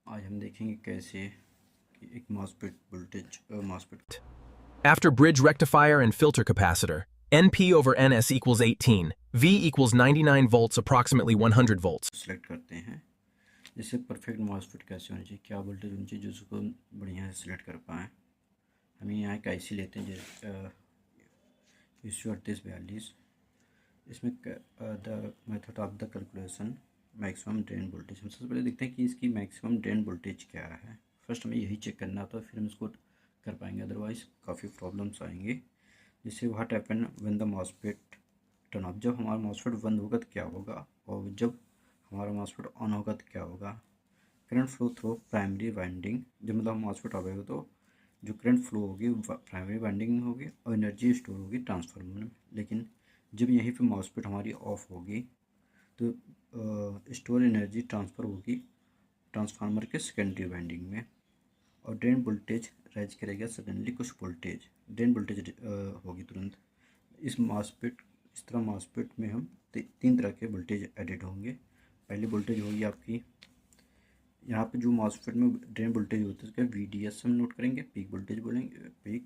आज हम देखेंगे कैसे एक MOSFET voltage MOSFET. After bridge rectifier and filter capacitor, NP over NS equals 18, V equals 99 volts, approximately 100 volts. Select करते हैं जैसे परफेक्ट मॉसफेट कैसे होनी चाहिए, क्या वोल्टेज होनी चाहिए, जिसको बढ़िया से सिलेक्ट कर पाएँ। हम यहाँ एक आईसी लेते हैं जैसे 3842। इसमें the method of the calculation maximum drain voltage. हम सबसे पहले देखते हैं कि इसकी मैक्सिमम ड्रेन वोल्टेज क्या है। फर्स्ट हमें यही चेक करना होता है, फिर हम इसको कर पाएंगे, अदरवाइज़ काफ़ी प्रॉब्लम्स आएंगे। जैसे what happen when the MOSFET turn off, जब हमारा मॉसफेट बंद होगा तो क्या होगा, और जब हमारा मॉसफेट ऑन होगा तो क्या होगा। Current flow through primary winding, जब मतलब मॉसफेट ऑफ होगा तो जो करंट फ्लो होगी प्राइमरी वाइंडिंग में होगी और एनर्जी स्टोर होगी ट्रांसफार्मर में। लेकिन जब यहीं पे मॉसफेट हमारी ऑफ होगी तो स्टोर एनर्जी ट्रांसफ़र होगी ट्रांसफार्मर के सेकेंडरी वाइंडिंग में, और ड्रेन वोल्टेज राइज करेगा सडनली कुछ वोल्टेज, ड्रेन वोल्टेज होगी तुरंत। इस तरह मॉसफेट में हम तीन तरह के वोल्टेज एडिड होंगे। पहली वोल्टेज होगी आपकी यहाँ पे जो मॉसफेट में ड्रेन वोल्टेज होता है उसका VDS हम नोट करेंगे, पीक वोल्टेज बोलेंगे पीक,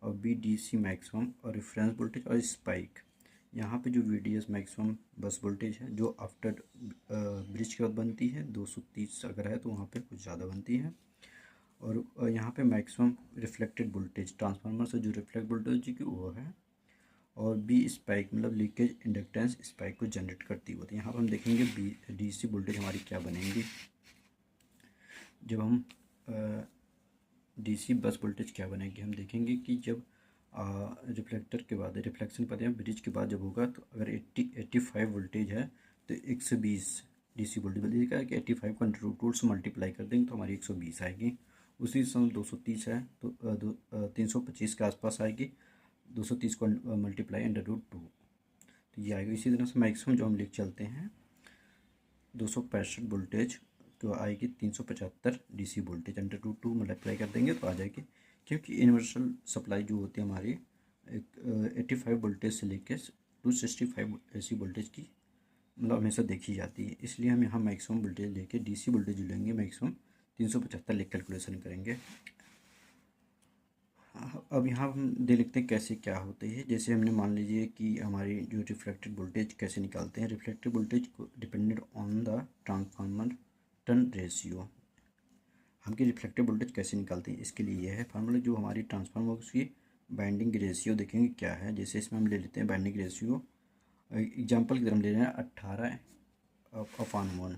और VDC मैक्सिमम और रेफरेंस वोल्टेज, और स्पाइक। यहाँ पे जो VDS मैक्सिमम बस वोल्टेज है जो आफ्टर ब्रिज के बाद बनती है, 230 अगर है तो वहाँ पे कुछ ज़्यादा बनती है। और यहाँ पे मैक्सिमम रिफ्लेक्टेड वोल्टेज ट्रांसफार्मर से जो रिफ्लेक्ट वोल्टेज की वो है, और बी स्पाइक मतलब लीकेज इंडक्टेंस स्पाइक को जनरेट करती होती है। यहाँ पर हम देखेंगे DC वोल्टेज हमारी क्या बनेंगी। जब हम DC बस वोल्टेज क्या बनेगी, हम देखेंगे कि जब रिफ्लेक्टर के बाद रिफ्लेक्शन पता है ब्रिज के बाद जब होगा तो अगर 85 वोल्टेज है तो 120 DC वोल्टेज बनेगा कि 85 को √2 से मल्टीप्लाई कर देंगे तो हमारी 120 आएगी। उसी समय 230 है तो 325 के आसपास आएगी, 230 को मल्टीप्लाई √2 तो ये आएगा। इसी तरह से मैक्सिमम जो हम लिख चलते हैं 265 वोल्टेज तो आएगी 375 DC वोल्टेज, √2 मल्टीप्लाई कर देंगे तो आ जाएगी। क्योंकि यूनिवर्सल सप्लाई जो होती है हमारी 85 वोल्टेज से लेकर 265 AC वोल्टेज की मतलब हमेशा देखी जाती है, इसलिए हम यहाँ मैक्सिमम वोल्टेज लेके DC वोल्टेज लेंगे मैक्सिमम 375 लिख कैलकुलेशन करेंगे। अब यहाँ हम देख लेते हैं कैसे क्या होते हैं। जैसे हमने मान लीजिए कि हमारी जो रिफ्लेक्टेड वोल्टेज कैसे निकालते हैं, रिफ्लेक्टेड वोल्टेज को depended on the transformer turn ratio. हम की रिफ्लेक्टेड वोल्टेज कैसे निकालते हैं, इसके लिए यह है फार्मूला। जो हमारी ट्रांसफार्मर उसकी बाइंडिंग रेशियो देखेंगे क्या है। जैसे इसमें हम ले लेते हैं बाइंडिंग रेशियो, एग्जाम्पल की तरह हम ले रहे हैं 18/1,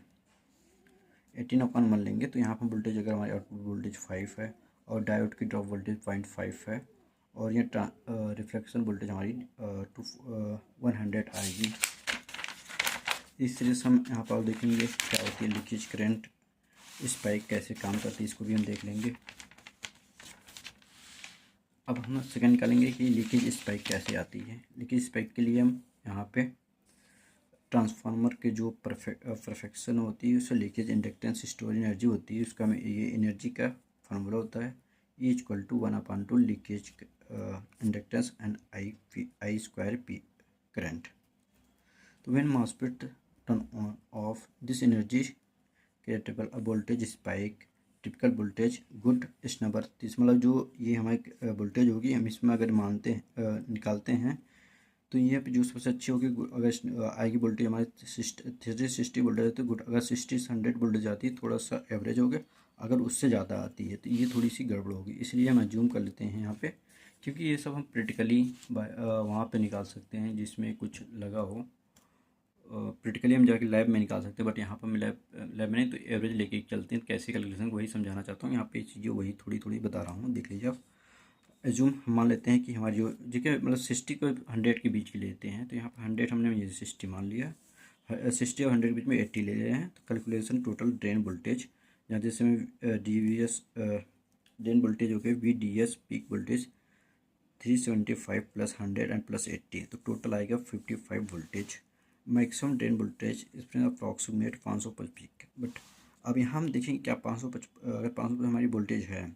18/1 लेंगे तो यहाँ पर वोल्टेज अगर हमारी आउटपुट वोल्टेज 5 है और डायोड की ड्रॉप वोल्टेज 0.5 है, और ये रिफ्लेक्शन वोल्टेज हमारी 100 आएगी। इस तरह से हम यहाँ पर देखेंगे क्या होती है लीकेज करंट स्पाइक कैसे काम करती है, इसको भी हम देख लेंगे। अब हम सेकंड निकालेंगे कि लीकेज स्पाइक कैसे आती है। लीकेज स्पाइक के लिए हम यहाँ पे ट्रांसफार्मर के जो परफेक्शन होती है उससे लीकेज इंडक्टेंस स्टोर एनर्जी होती है, उसका ये एनर्जी का फार्मूला होता है E = 1/2 leakage inductance and I² P current. तो when MOSFET turn on off this energy creatable a voltage spike typical voltage good snubber. मतलब जो ये हमारी वोल्टेज होगी हम इसमें अगर मानते हैं निकालते हैं तो ये जो सबसे अच्छी होगी अगर आएगी वोल्टेज हमारे 360 वोल्टेज है तो गुड। अगर 60 से 100 वोल्टेज आती है थोड़ा सा एवरेज हो गया, अगर उससे ज़्यादा आती है तो ये थोड़ी सी गड़बड़ होगी। इसलिए हम अज्यूम कर लेते हैं यहाँ पे, क्योंकि ये सब हम प्रैक्टिकली वहाँ पे निकाल सकते हैं जिसमें कुछ लगा हो। प्रैक्टिकली हम जाके लैब में निकाल सकते हैं, बट यहाँ पर मैं लैब में नहीं तो एवरेज लेके चलते हैं कैसे कैलकुलेशन वही समझाना चाहता हूँ। यहाँ पे चीज़ें वही थोड़ी थोड़ी बता रहा हूँ, देख लीजिए आप। एज्यूम मान लेते हैं कि हमारी जो मतलब 60 को 100 के बीच की लेते हैं, तो यहाँ पर 100 हमने ये 60 मान लिया, 60 और 100 के बीच में 80 ले रहे हैं। तो कैलकुलेशन टोटल ड्रेन वोल्टेज, यहाँ जैसे में DVS ड्रेन वोल्टेज हो गया VDS पीक वोल्टेज 375 + 100 एंड +80, तो टोटल आएगा 55 वोल्टेज। मैक्सिमम ड्रेन वोल्टेज इसमें अप्रॉक्सीमेट 555 पीक। बट अब यहाँ हम देखेंगे क्या 555 अगर 555 हमारी वोल्टेज है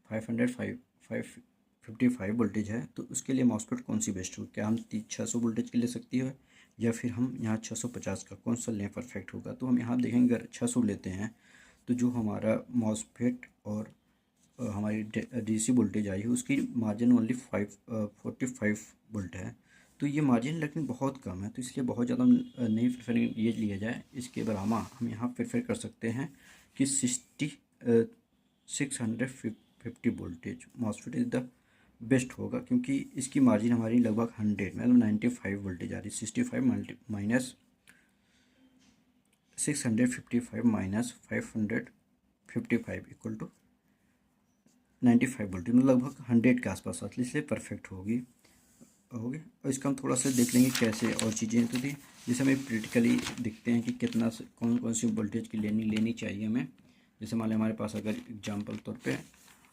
555 वोल्टेज है तो उसके लिए मॉसफेट कौन सी बेस्ट हो। क्या हम 600 वोल्टेज की ले सकती है या फिर हम यहाँ 650 का कौन सा लें परफेक्ट होगा। तो हम यहाँ देखेंगे अगर 600 लेते हैं तो जो हमारा मॉसफेट और हमारी डीसी वोल्टेज आई है उसकी मार्जिन ओनली 45 वोल्ट है। तो ये मार्जिन लेकिन बहुत कम है, तो इसलिए बहुत ज़्यादा नहीं प्रेफर ये लिया जाए। इसके बराबर हम यहाँ प्रेफर कर सकते हैं कि 650 voltage MOSFET is the best होगा, क्योंकि इसकी मार्जिन हमारी लगभग 100 मतलब 95 वोल्टेज आ रही है। 65 minus 655 minus 555 equal to 95 voltage, मतलब लगभग 100 के आसपास आती है, इसलिए परफेक्ट होगी। और इसका हम थोड़ा सा देख लेंगे कैसे और चीज़ें तो थी, जैसे हमें प्रैक्टिकली दिखते हैं कि कितना कौन कौन सी वोल्टेज की लेनी चाहिए हमें। जैसे मान लें हमारे पास अगर एग्जांपल तौर पे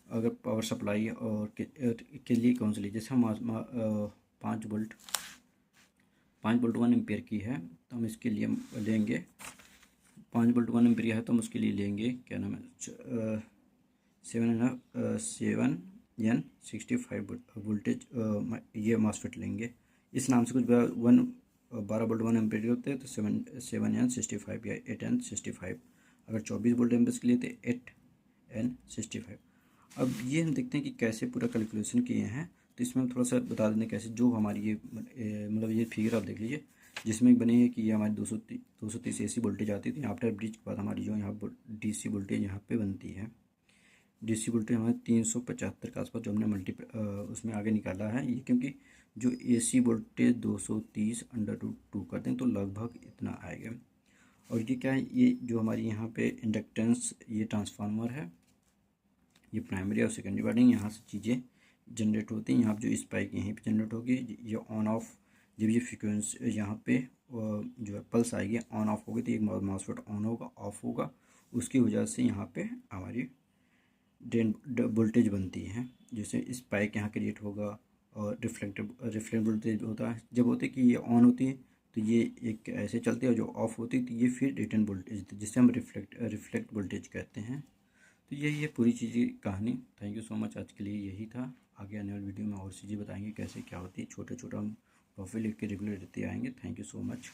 अगर पावर सप्लाई और के लिए कौन सी लीजिए, जैसे हम 5 वोल्ट 1 एम्पेयर की है, तो हम इसके लिए लेंगे 5 वोल्ट 1 एम्पेयर है, तो हम उसके लिए लेंगे क्या नाम है 7N65 वोल्टेज ये मॉसफेट लेंगे। इस नाम से कुछ 12 वोल्ट 1 एम्पेयर होते हैं तो 7N65 या 8N65। अगर 24 वोल्ट एम्पेयर के लिए तो 8N65। अब ये हम देखते हैं कि कैसे पूरा कैलकुलेशन किए हैं, तो इसमें हम थोड़ा सा बता देंगे कैसे। जो हमारी ये मतलब ये फिगर आप देख लीजिए, जिसमें बनी है कि ये हमारी 230 AC वोल्टेज आती थी। आफ्टर ब्रिज के बाद हमारी जो यहाँ DC वोल्टेज यहाँ पे बनती है, DC वोल्टेज हमारे 375 के आसपास, जो हमने उसमें आगे निकाला है ये, क्योंकि जो AC वोल्टेज 230√2 कर दें तो लगभग इतना आएगा। और ये क्या है, ये जो हमारी यहाँ पे इंडक्टेंस ये ट्रांसफार्मर है, ये प्राइमरी और सेकेंडरी वाइंडिंग, यहाँ से चीज़ें जनरेट होती हैं। यहाँ पर जो स्पाइक यहीं पे जनरेट होगी, ये ऑन ऑफ जब ये फ्रिक्वेंसी यहाँ पे जो है पल्स आएगी ऑन ऑफ होगी, तो एक मॉसफेट ऑन होगा ऑफ होगा, उसकी वजह से यहाँ पे हमारी वोल्टेज बनती है। जैसे स्पाइक यहाँ क्रिएट होगा और रिफ्लेक्ट वोल्टेज होता है। जब होते कि ये ऑन होती है तो ये एक ऐसे चलती है, जो ऑफ होती है तो ये फिर रिटर्न वोल्टेज, जिसे हम रिफ्लेक्ट वोल्टेज कहते हैं। तो ये पूरी चीज़ें कहानी। थैंक यू सो मच, आज के लिए यही था। आगे आने वाली वीडियो में और चीज़ें बताएंगे कैसे क्या होती है। छोटे छोटा हम टॉपिक लिख के रेगुलर देते आएंगे। Thank you so much.